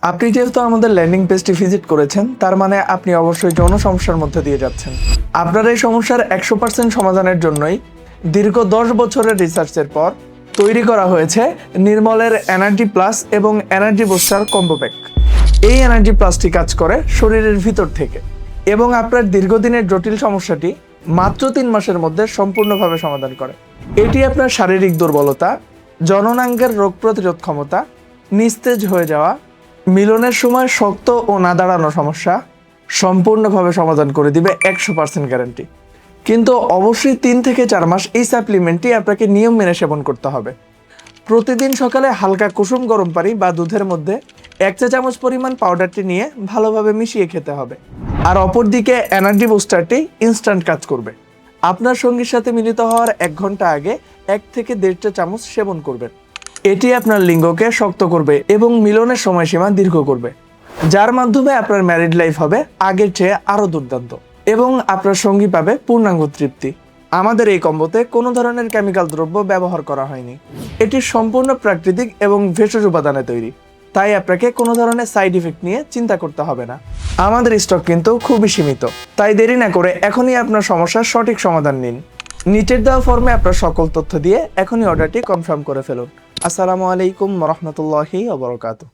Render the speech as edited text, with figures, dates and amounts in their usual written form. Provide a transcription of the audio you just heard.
আপনি যেহেতু আমাদের ল্যান্ডিং পেজটি ভিজিট করেছেন, তার মানে আপনি অবশ্যই যৌন সমস্যার মধ্যে দিয়ে যাচ্ছেন। আপনার এই সমস্যার 100% সমাধানের জন্যই দীর্ঘ 10 বছরের রিসার্চের পর তৈরি করা হয়েছে নির্মলের এনার্জি প্লাস এবং এনার্জি বুস্টার কম্বো প্যাক। এই এনার্জি প্লাসটি কাজ করে শরীরের ভিতর থেকে এবং আপনার দীর্ঘদিনের জটিল সমস্যাটি মাত্র 3 মাসের মধ্যে সম্পূর্ণভাবে সমাধান করে। এটি আপনার শারীরিক দুর্বলতা, জননাঙ্গের রোগ প্রতিরোধ ক্ষমতা, নিস্তেজ হয়ে যাওয়া, মিলনের সময় শক্ত ও না দাঁড়ানো সমস্যা সম্পূর্ণভাবে সমাধান করে দিবে 100% গ্যারান্টি। কিন্তু অবশ্যই 3 থেকে 4 মাস এই সাপ্লিমেন্টটি আপনাকে নিয়ম মেনে সেবন করতে হবে। প্রতিদিন সকালে হালকা কুসুম গরম পানি বা দুধের মধ্যে 1 চা চামচ পরিমাণ পাউডারটি নিয়ে ভালোভাবে মিশিয়ে খেতে হবে। আর অপরদিকে এনার্জি বুস্টারটি ইনস্ট্যান্ট কাজ করবে। আপনার সঙ্গীর সাথে মিলিত হওয়ার 1 ঘন্টা আগে 1 থেকে 1.5 চা চামচ সেবন করবেন। এটি আপনার লিঙ্গকে শক্ত করবে এবং মিলনের সময়সীমা দীর্ঘ করবে, যার মাধ্যমে আপনার ম্যারিড লাইফ হবে আগের চেয়ে আরও দুর্দান্ত এবং আপনার সঙ্গী পাবে পূর্ণাঙ্গ তৃপ্তি। আমাদের এই কম্বোতে কোনো ধরনের কেমিক্যাল দ্রব্য ব্যবহার করা হয়নি। এটি সম্পূর্ণ প্রাকৃতিক এবং ভেষজ উপাদানে তৈরি, তাই আপনাকে কোনো ধরনের সাইড ইফেক্ট নিয়ে চিন্তা করতে হবে না। আমাদের স্টক কিন্তু খুবই সীমিত, তাই দেরি না করে এখনই আপনার সমস্যার সঠিক সমাধান নিন। নিচের দেওয়া ফর্মে আপনার সকল তথ্য দিয়ে এখনই অর্ডারটি কনফার্ম করে ফেলুন। আসসালামু আলাইকুম ওয়া রাহমাতুল্লাহি ওয়া বারাকাতুহু।